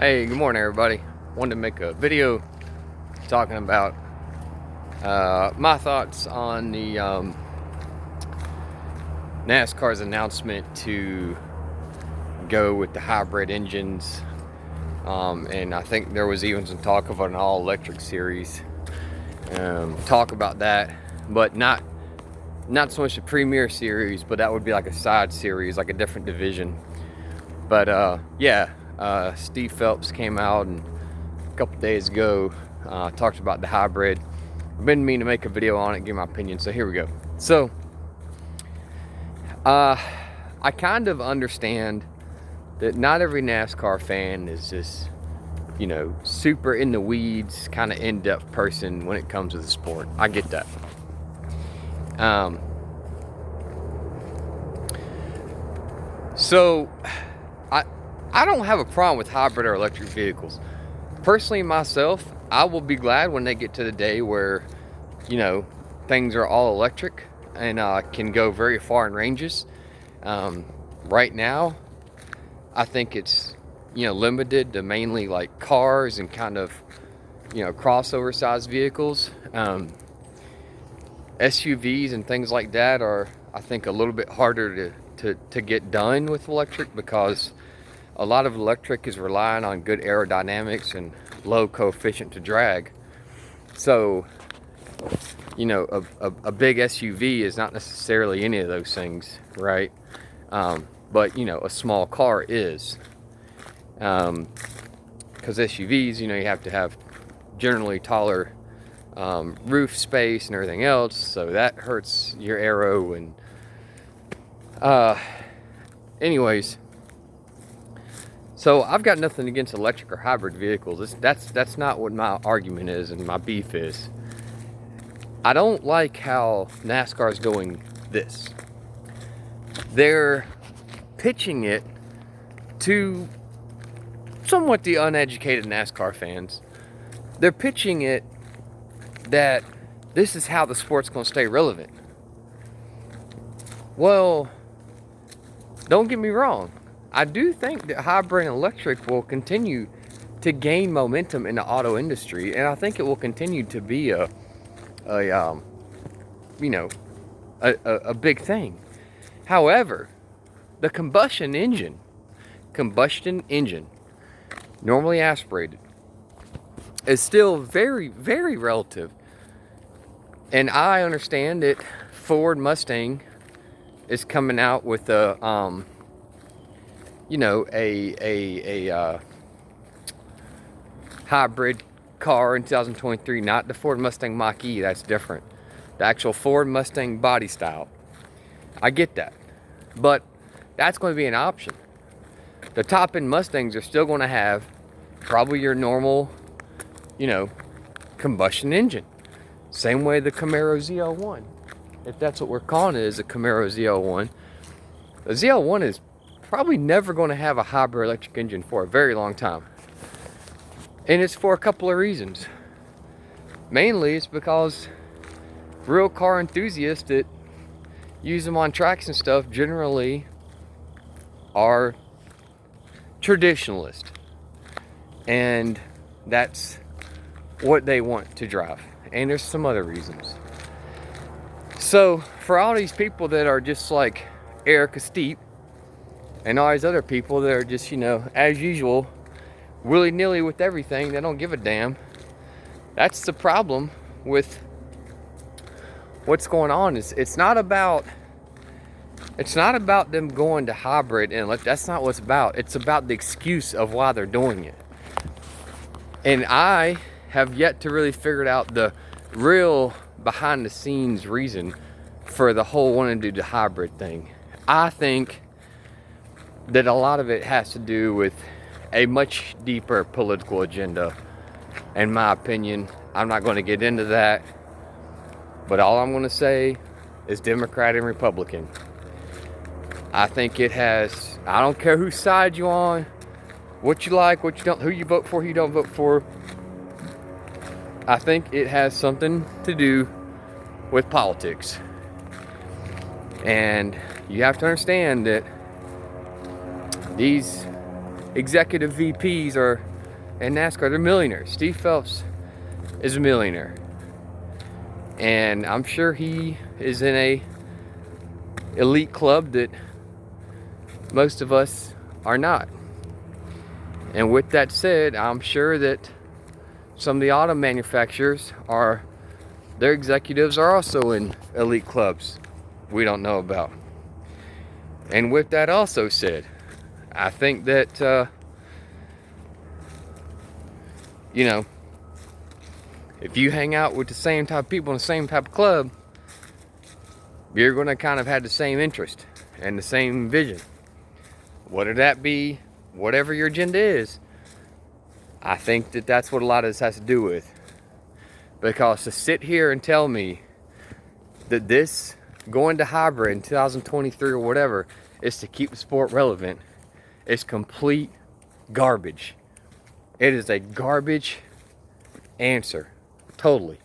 Hey, good morning everybody. Wanted to make a video talking about my thoughts on the NASCAR's announcement to go with the hybrid engines, and I think there was even some talk of an all-electric series. Talk about that, but not so much the Premier series, but that would be like a side series, like a different division. But yeah. Steve Phelps came out and a couple days ago talked about the hybrid. I've been meaning to make a video on it, give my opinion, so here we go. So I kind of understand that not every NASCAR fan is just, you know, super in the weeds, kind of in-depth person when it comes to the sport. I get that. So I don't have a problem with hybrid or electric vehicles. Personally, myself, I will be glad when they get to the day where, you know, things are all electric and can go very far in ranges. Right now, I think it's, you know, limited to mainly like cars and kind of, you know, crossover sized vehicles. SUVs and things like that are, I think, a little bit harder to get done with electric, because a lot of electric is relying on good aerodynamics and low coefficient to drag. So, you know, a big SUV is not necessarily any of those things, right? But, you know, a small car is. Because SUVs, you know, you have to have generally taller roof space and everything else, so that hurts your aero. And anyways, so I've got nothing against electric or hybrid vehicles. That's not what my argument is and my beef is. I don't like how NASCAR is doing this. They're pitching it to somewhat the uneducated NASCAR fans. They're pitching it that this is how the sport's going to stay relevant. Well, don't get me wrong. I do think that hybrid and electric will continue to gain momentum in the auto industry, and I think it will continue to be a big thing. However, the combustion engine, normally aspirated, is still very, very relative. And I understand that Ford Mustang is coming out with a hybrid car in 2023, not the Ford Mustang Mach-E, that's different. The actual Ford Mustang body style. I get that. But that's going to be an option. The top-end Mustangs are still going to have probably your normal, you know, combustion engine. Same way the Camaro ZL1. If that's what we're calling it, is a Camaro ZL1. The ZL1 is probably never going to have a hybrid electric engine for a very long time. And it's for a couple of reasons. Mainly it's because real car enthusiasts that use them on tracks and stuff generally are traditionalists. And that's what they want to drive. And there's some other reasons. So for all these people that are just like Erica Steep and all these other people that are just, you know, as usual, willy-nilly with everything, they don't give a damn. That's the problem with what's going on. It's not about them going to hybrid, and that's not what it's about. It's about the excuse of why they're doing it. And I have yet to really figure out the real behind the scenes reason for the whole wanting to do the hybrid thing. I think that a lot of it has to do with a much deeper political agenda, in my opinion. I'm not going to get into that, but all I'm going to say is Democrat and Republican. I think it has, I don't care whose side you're on, what you like, what you don't, who you vote for, who you don't vote for. I think it has something to do with politics. And you have to understand that these executive VPs are in NASCAR. They're millionaires. Steve Phelps is a millionaire. And I'm sure he is in a elite club that most of us are not. And with that said, I'm sure that some of the auto manufacturers their executives are also in elite clubs we don't know about. And with that also said, I think that, you know, if you hang out with the same type of people in the same type of club, you're going to kind of have the same interest and the same vision. Whether that be whatever your agenda is, I think that that's what a lot of this has to do with. Because to sit here and tell me that this going to hybrid in 2023 or whatever is to keep the sport relevant is complete garbage. It is a garbage answer. Totally.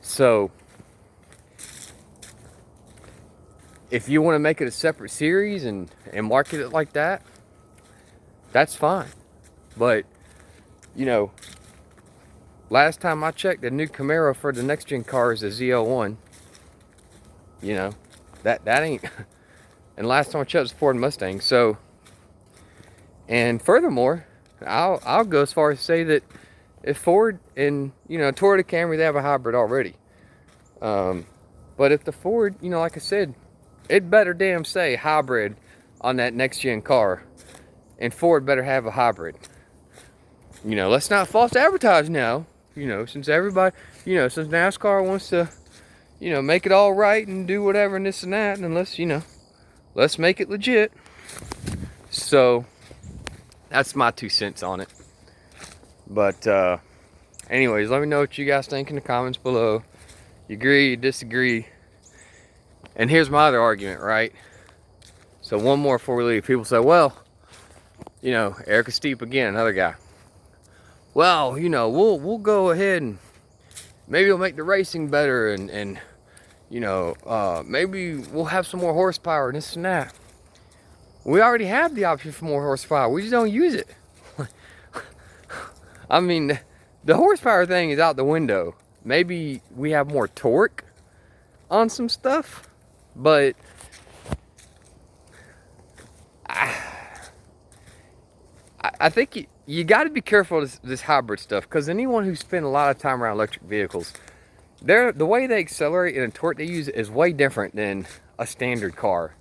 So, if you want to make it a separate series and market it like that, that's fine. But, you know, last time I checked, the new Camaro for the next gen car is a Z01. You know, that ain't. And last time I checked was Ford Mustang. So, and furthermore, I'll go as far as to say that if Ford and, you know, Toyota Camry, they have a hybrid already. But if the Ford, you know, like I said, it better damn say hybrid on that next gen car, and Ford better have a hybrid. You know, let's not false advertise now. You know, since everybody, you know, since NASCAR wants to, you know, make it all right and do whatever and this and that, and let's, you know, let's make it legit. So that's my 2 cents on it. But anyways, let me know what you guys think in the comments below. You agree, you disagree. And here's my other argument, right? So one more before we leave. People say, well, you know, Erica Steep again, another guy. Well, you know, we'll go ahead and maybe it'll make the racing better, and you know, maybe we'll have some more horsepower and this and that. We already have the option for more horsepower. We just don't use it. I mean, the horsepower thing is out the window. Maybe we have more torque on some stuff, but I think you got to be careful of this hybrid stuff, because anyone who spent a lot of time around electric vehicles, the way they accelerate and the torque they use is way different than a standard car.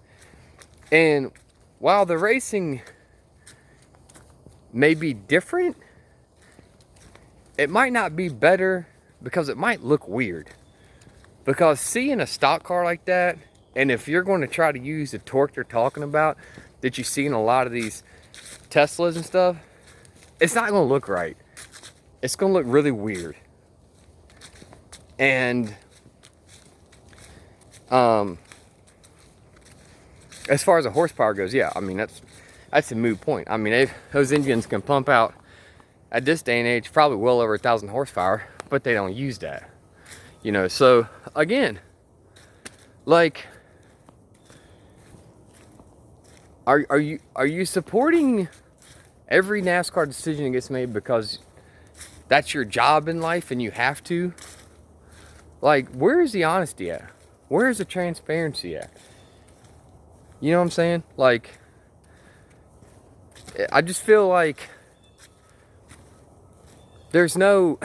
And while the racing may be different, it might not be better, because it might look weird. Because seeing a stock car like that, and if you're going to try to use the torque they're talking about that you see in a lot of these Teslas and stuff, it's not going to look right. It's going to look really weird. And as far as the horsepower goes, yeah, I mean, that's a moot point. I mean, those engines can pump out at this day and age probably well over 1,000 horsepower, but they don't use that. You know, so again, like, are you supporting every NASCAR decision that gets made because that's your job in life and you have to? Like, where is the honesty at? Where is the transparency at? You know what I'm saying? Like, I just feel like there's none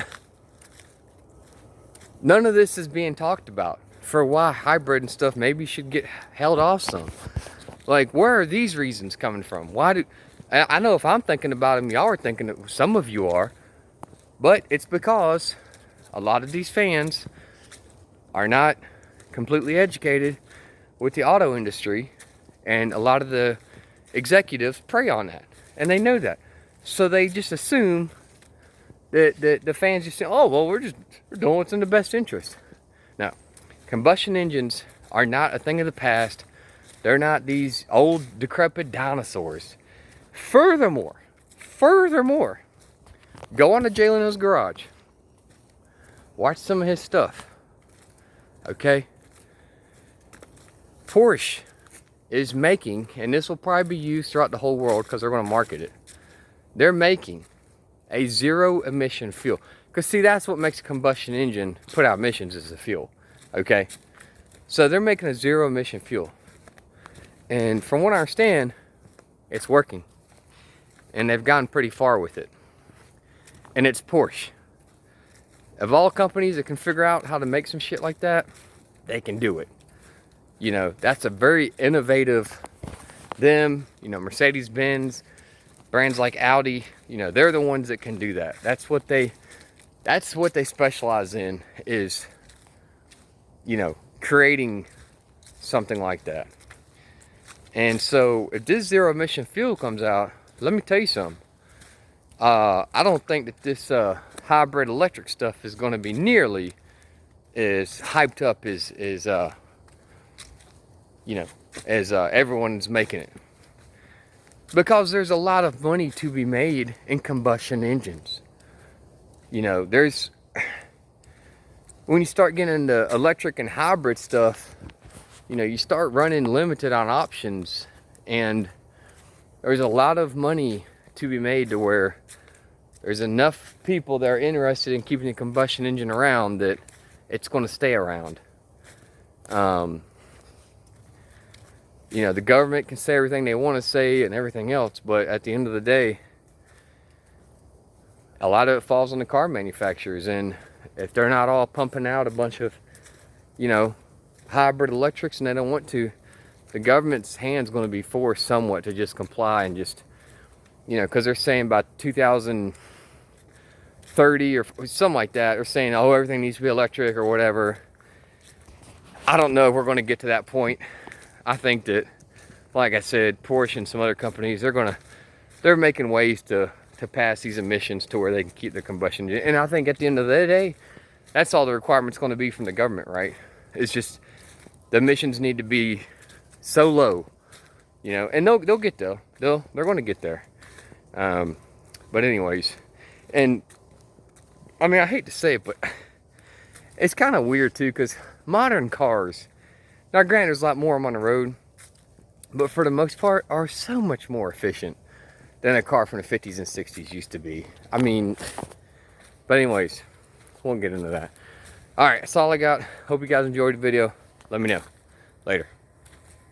of this is being talked about for why hybrid and stuff maybe should get held off some. Like, where are these reasons coming from? I know if I'm thinking about them, y'all are thinking that some of you are, but it's because a lot of these fans are not completely educated with the auto industry, and a lot of the executives prey on that, and they know that. So they just assume that the fans just say, oh, well, we're doing what's in the best interest. No, combustion engines are not a thing of the past. They're not these old decrepit dinosaurs. Furthermore, go on to Jay Leno's garage. Watch some of his stuff. Okay? Porsche is making, and this will probably be used throughout the whole world because they're going to market it. They're making a zero emission fuel. Because see, that's what makes a combustion engine put out emissions, is the fuel. Okay? So they're making a zero emission fuel. And from what I understand, it's working. And they've gotten pretty far with it. And it's Porsche. Of all companies that can figure out how to make some shit like that, they can do it. You know, that's a very innovative, them, you know, Mercedes-Benz, brands like Audi, you know, they're the ones that can do that. That's what they specialize in, is, you know, creating something like that. And so if this zero emission fuel comes out, let me tell you something. I don't think that this hybrid electric stuff is going to be nearly as hyped up as you know, as everyone's making it. Because there's a lot of money to be made in combustion engines. You know, when you start getting into electric and hybrid stuff, you know, you start running limited on options, and there's a lot of money to be made to where there's enough people that are interested in keeping the combustion engine around that it's going to stay around. You know, the government can say everything they want to say and everything else, but at the end of the day, a lot of it falls on the car manufacturers. And if they're not all pumping out a bunch of, you know, hybrid electrics, and they don't want to, the government's hand's going to be forced somewhat to just comply and just, you know, because they're saying by 2030 or something like that, they're saying, oh, everything needs to be electric or whatever. I don't know if we're going to get to that point. I think that, like I said, Porsche and some other companies, they're making ways to pass these emissions to where they can keep the combustion engine. And I think at the end of the day, that's all the requirement's going to be from the government, right? It's just the emissions need to be so low, you know, and they'll get there. They're going to get there. But anyways, and I mean, I hate to say it, but it's kind of weird too, because modern cars, now granted there's a lot more of them on the road, but for the most part are so much more efficient than a car from the 50s and 60s used to be. I mean, but anyways, won't get into that. All right, that's all I got. Hope you guys enjoyed the video. Let me know. Later.